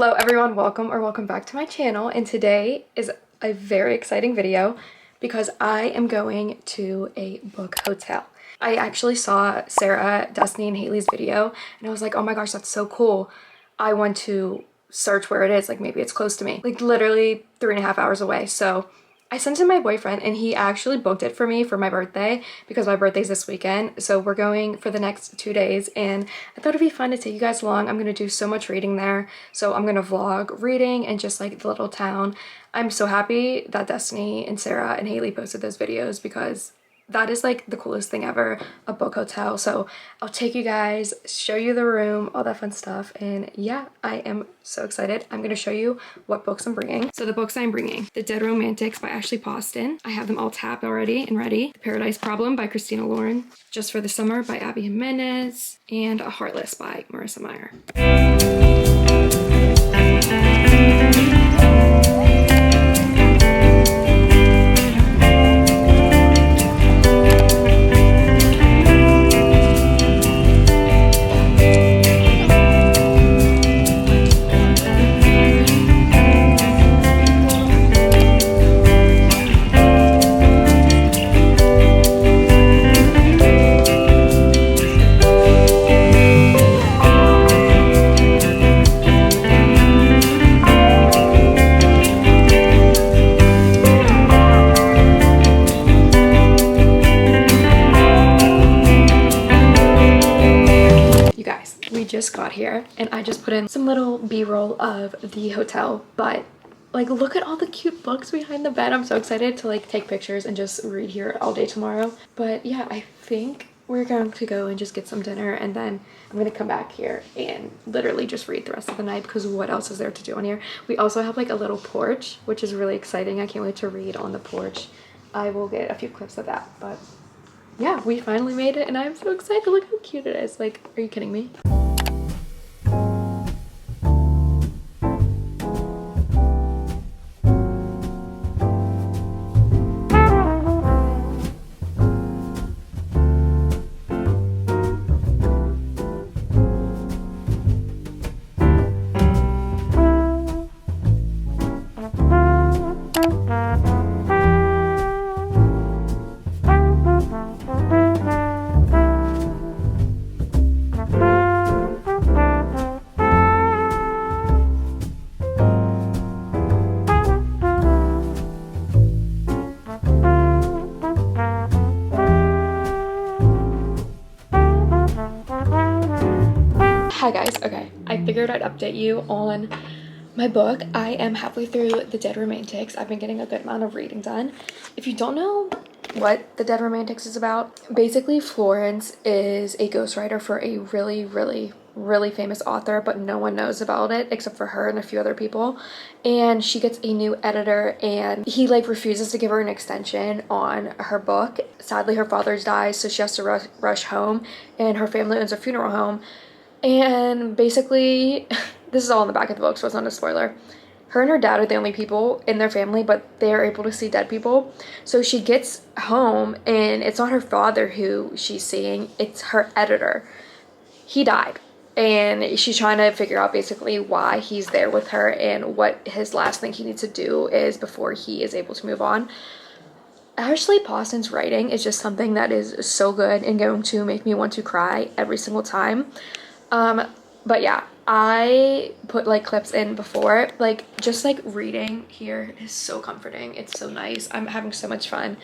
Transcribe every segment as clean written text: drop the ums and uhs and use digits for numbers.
Hello everyone, welcome back to my channel, and today is a very exciting video because I am going to a book hotel. I actually saw Sarah, Destiny, and Haley's video and I was like, oh my gosh, that's so cool. I want to search where it is, like maybe it's close to me, like literally 3.5 hours away. So I sent it to my boyfriend and he actually booked it for me for my birthday because my birthday's this weekend. So we're going for the next 2 days and I thought it'd be fun to take you guys along. I'm going to do so much reading there. So I'm going to vlog reading and just like the little town. I'm so happy that Destiny and Sarah and Haley posted those videos because that is like the coolest thing ever, a book hotel. So I'll take you guys, show you the room, all that fun stuff. And yeah, I am so excited. I'm going to show you what books I'm bringing. So the books I'm bringing: The Dead Romantics by Ashley Poston. I have them all tapped already and ready. The Paradise Problem by Christina Lauren. Just for the Summer by Abby Jimenez. And A Heartless by Marissa Meyer. Just got here and I just put in some little b-roll of the hotel, but like look at all the cute books behind the bed. I'm so excited to like take pictures and just read here all day tomorrow. But yeah, I think we're going to go and just get some dinner and then I'm gonna come back here and literally just read the rest of the night because what else is there to do on here? We also have like a little porch, which is really exciting. I can't wait to read on the porch. I will get a few clips of that, but yeah, we finally made it and I'm so excited. Look how cute it is. Like, are you kidding me? Hi guys, okay, I figured I'd update you on my book. I am halfway through The Dead Romantics. I've been getting a good amount of reading done. If you don't know what The Dead Romantics is about, basically Florence is a ghostwriter for a really famous author, but no one knows about it except for her and a few other people. And she gets a new editor and he like refuses to give her an extension on her book. Sadly, her father dies, so she has to rush home, and her family owns a funeral home. And basically, this is all in the back of the book, so it's not a spoiler. Her and her dad are the only people in their family, but they're able to see dead people. So she gets home, and it's not her father who she's seeing, it's her editor. He died, and she's trying to figure out basically why he's there with her and what his last thing he needs to do is before he is able to move on. Ashley Poston's writing is just something that is so good and going to make me want to cry every single time. But yeah, I put like clips in before, like just like reading here is so comforting. It's so nice. I'm having so much fun.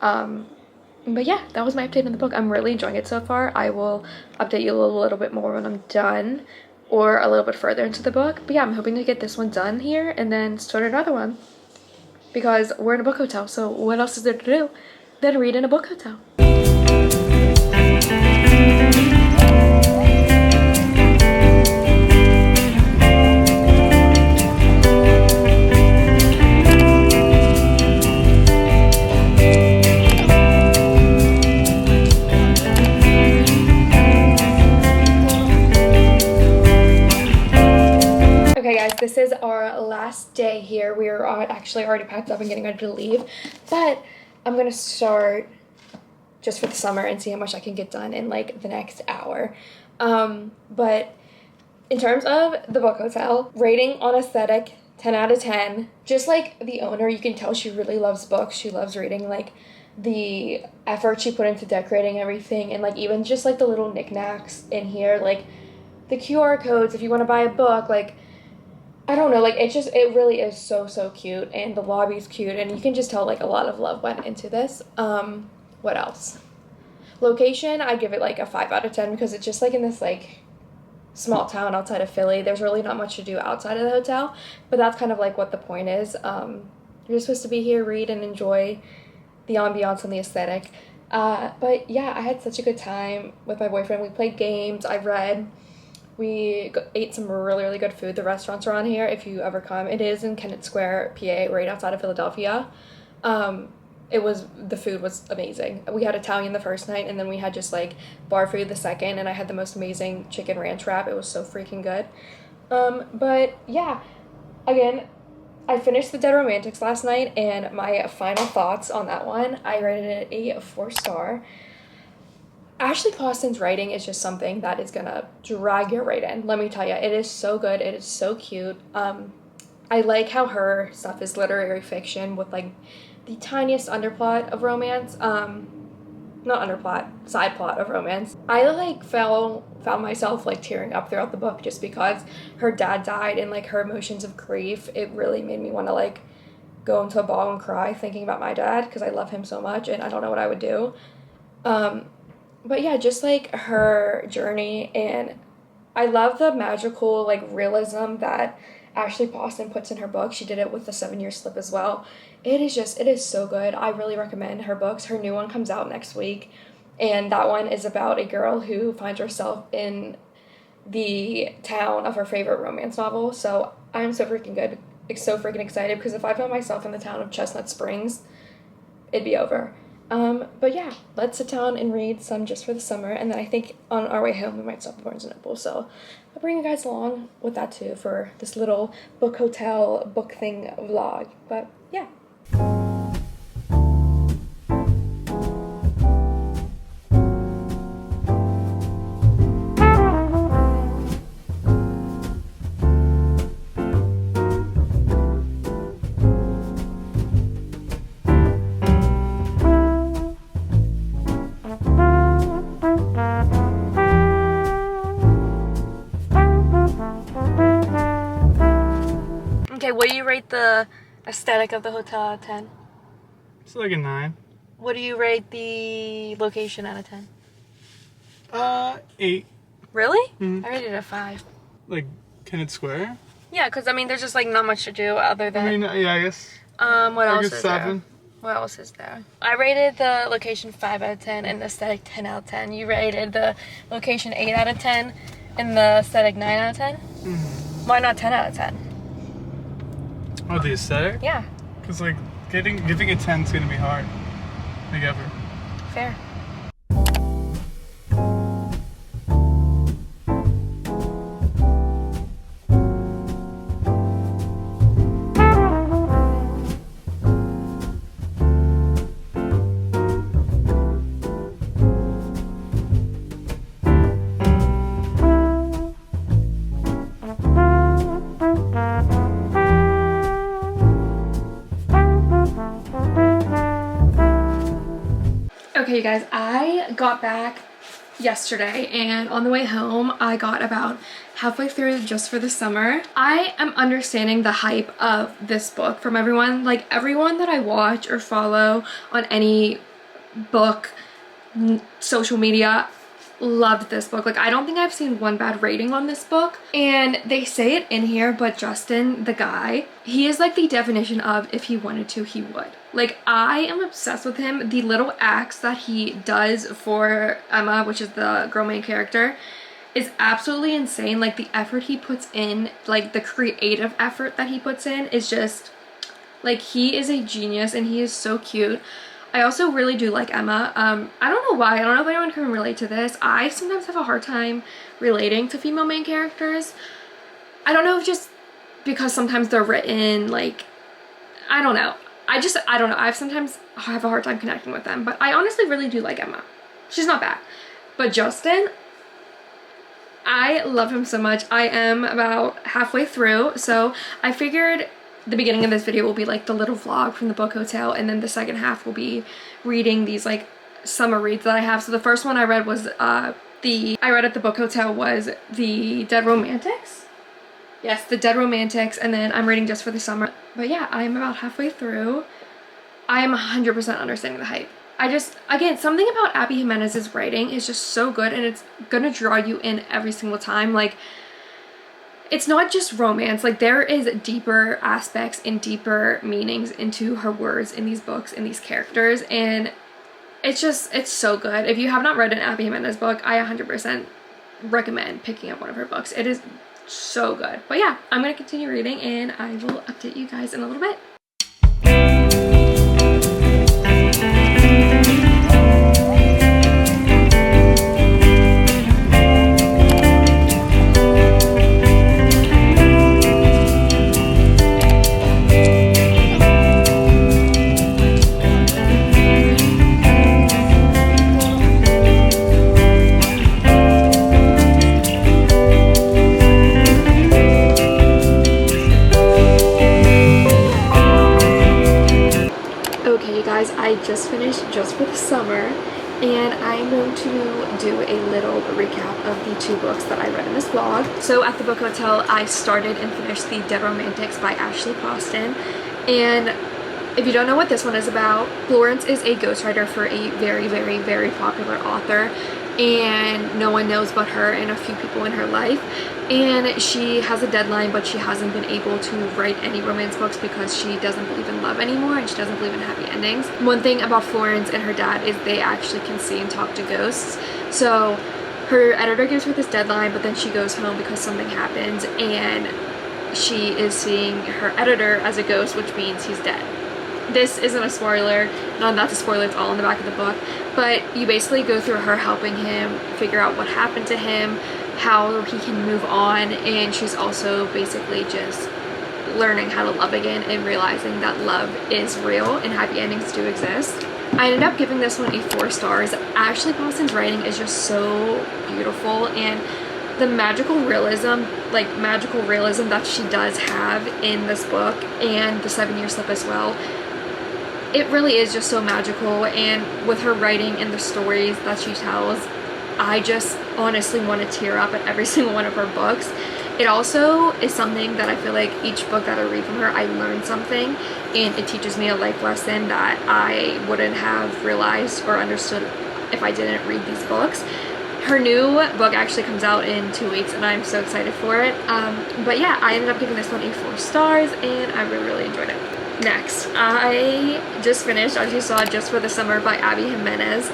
But yeah, that was my update on the book. I'm really enjoying it so far. I will update you a little bit more when I'm done or a little bit further into the book. But yeah, I'm hoping to get this one done here and then start another one because we're in a book hotel. So what else is there to do than read in a book hotel? This is our last day here. We are actually already packed up and getting ready to leave, but I'm gonna start just for the summer and see how much I can get done in like the next hour. But in terms of the book hotel, rating on aesthetic, 10 out of 10. Just like the owner, you can tell she really loves books. She loves reading, like the effort she put into decorating everything, and like even just like the little knickknacks in here, like the QR codes if you want to buy a book, like I don't know, like it really is so cute, and the lobby's cute, and you can just tell like a lot of love went into this. What else? Location, I give it like a 5 out of 10 because it's just like in this like small town outside of Philly. There's really not much to do outside of the hotel, but that's kind of like what the point is. You're supposed to be here, read, and enjoy the ambiance and the aesthetic. But yeah, I had such a good time with my boyfriend. We played games, I read, we ate some really good food. The restaurants around here, if you ever come, it is in Kennett Square, PA, right outside of Philadelphia. The food was amazing. We had Italian the first night, and then we had just like bar food the second, and I had the most amazing chicken ranch wrap. It was so freaking good. But yeah, again, I finished The Dead Romantics last night, and my final thoughts on that one, I rated it a 4-star. Ashley Poston's writing is just something that is gonna drag you right in. Let me tell you, it is so good. It is so cute. I like how her stuff is literary fiction with like the tiniest underplot of romance. Not underplot, side plot of romance. I like found myself like tearing up throughout the book just because her dad died, and like her emotions of grief, it really made me want to like go into a ball and cry thinking about my dad because I love him so much and I don't know what I would do. But yeah, just like her journey, and I love the magical like realism that Ashley Poston puts in her book. She did it with the 7-Year Slip as well. It is so good. I really recommend her books. Her new one comes out next week, and that one is about a girl who finds herself in the town of her favorite romance novel. So I'm so freaking excited because if I found myself in the town of Chestnut Springs, it'd be over. But yeah, let's sit down and read some just for the summer, and then I think on our way home we might stop at Barnes & Noble, so I'll bring you guys along with that too for this little book hotel book thing vlog. But yeah. Okay, what do you rate the aesthetic of the hotel out of 10? It's like a 9. What do you rate the location out of 10? 8. Really? Mm-hmm. I rated it a 5. Like Kennett Square? Yeah, because I mean, there's just like not much to do other than. I mean, yeah, I guess. What else is 7. there? What else is there? I rated the location 5 out of 10 and the aesthetic 10 out of 10. You rated the location 8 out of 10 and the aesthetic 9 out of 10? Mm-hmm. Why not 10 out of 10? Oh, the aesthetic? Yeah. Because, like, giving a 10 is going to be hard. Like, ever. Fair. Okay, you guys, I got back yesterday, and on the way home, I got about halfway through Just for the Summer. I am understanding the hype of this book from everyone. Like, everyone that I watch or follow on any book, social media, loved this book. Like, I don't think I've seen one bad rating on this book. And they say it in here, but Justin, the guy, he is like the definition of if he wanted to, he would. Like, I am obsessed with him. The little acts that he does for Emma, which is the girl main character, is absolutely insane. Like, the effort he puts in, like the creative effort that he puts in is just, like, he is a genius and he is so cute. I also really do like Emma. I don't know why. I don't know if anyone can relate to this. I sometimes have a hard time relating to female main characters. I don't know if just because sometimes they're written, like, I don't know. I don't know. I sometimes have a hard time connecting with them. But I honestly really do like Emma. She's not bad. But Justin, I love him so much. I am about halfway through, so I figured the beginning of this video will be like the little vlog from the book hotel, and then the second half will be reading these like summer reads that I have. So the first one I read was I read at the book hotel was The Dead Romantics. Yes, The Dead Romantics, and then I'm reading Just for the Summer. But yeah, I'm about halfway through. I am 100% understanding the hype. Again, something about Abby Jimenez's writing is just so good, and it's gonna draw you in every single time. Like, it's not just romance, like there is deeper aspects and deeper meanings into her words in these books and these characters, and it's so good. If you have not read an Abby Jimenez book, I 100% recommend picking up one of her books. It is so good. But yeah, I'm gonna continue reading and I will update you guys in a little bit. I just finished Just for the Summer, and I'm going to do a little recap of the 2 books that I read in this vlog. So at the book hotel, I started and finished The Dead Romantics by Ashley Poston, and if you don't know what this one is about, Florence is a ghostwriter for a very, very, very popular author, and no one knows but her and a few people in her life, and she has a deadline, but she hasn't been able to write any romance books because she doesn't believe in love anymore and she doesn't believe in happy endings. One thing about Florence and her dad is they actually can see and talk to ghosts. So her editor gives her this deadline, but then she goes home because something happens and she is seeing her editor as a ghost, which means he's dead. This isn't a spoiler, no, that's a spoiler, it's all in the back of the book, but you basically go through her helping him figure out what happened to him, how he can move on, and she's also basically just learning how to love again and realizing that love is real and happy endings do exist. I ended up giving this one a 4 stars. Ashley Poston's writing is just so beautiful, and the magical realism that she does have in this book, and the 7-Year Slip as well, it really is just so magical. And with her writing and the stories that she tells, I just honestly want to tear up at every single one of her books. It also is something that I feel like each book that I read from her, I learn something, and it teaches me a life lesson that I wouldn't have realized or understood if I didn't read these books. Her new book actually comes out in 2 weeks, and I'm so excited for it. But yeah, I ended up giving this one a 4 stars, and I really, really enjoyed it. Next, I just finished, as you saw, Just for the Summer by Abby Jimenez,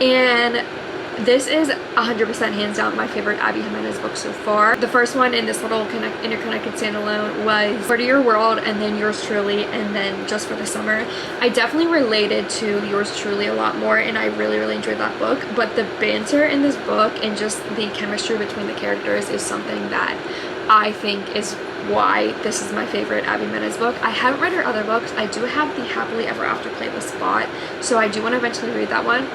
and this is 100% hands down my favorite Abby Jimenez book so far. The first one in this little interconnected standalone was Part of Your World, and then Yours Truly, and then Just for the Summer. I definitely related to Yours Truly a lot more, and I really, really enjoyed that book, but the banter in this book and just the chemistry between the characters is something that I think is why this is my favorite Abby Jimenez book. I haven't read her other books. I do have the Happily Ever After playlist bought, so I do want to eventually read that one.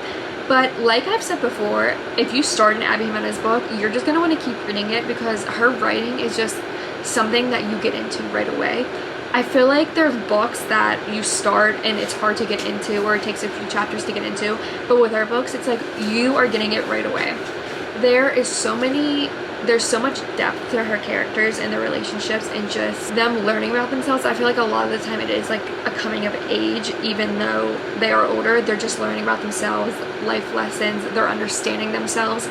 But like I've said before, if you start an Abby Jimenez book, you're just going to want to keep reading it because her writing is just something that you get into right away. I feel like there's books that you start and it's hard to get into, or it takes a few chapters to get into, but with her books, it's like you are getting it right away. There's so much depth to her characters and their relationships and just them learning about themselves. I feel like a lot of the time it is like a coming of age, even though they are older. They're just learning about themselves, life lessons, they're understanding themselves.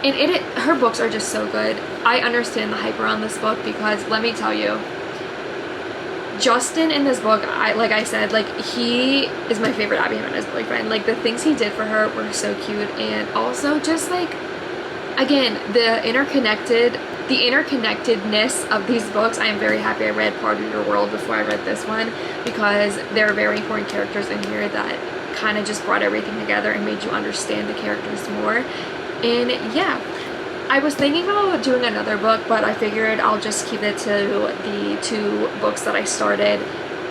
And her books are just so good. I understand the hype around this book because let me tell you, Justin in this book, like I said, like he is my favorite Abby Jimenez boyfriend. Like the things he did for her were so cute, and also just like, again, the interconnectedness of these books. I am very happy I read Part of Your World before I read this one because there are very important characters in here that kind of just brought everything together and made you understand the characters more. And yeah, I was thinking about doing another book, but I figured I'll just keep it to the 2 books that I started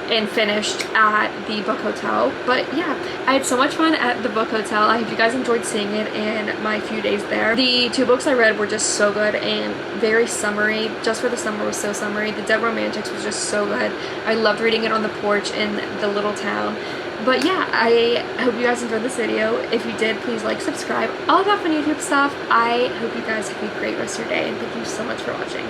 and finished at the book hotel. But yeah, I had so much fun at the book hotel. I hope you guys enjoyed seeing it in my few days there. The 2 books I read were just so good and very summery. Just for the Summer was so summery. The Dead Romantics was just so good. I loved reading it on the porch in the little town. But yeah, I hope you guys enjoyed this video. If you did, please like, subscribe, all that fun YouTube stuff. I hope you guys have a great rest of your day, and thank you so much for watching.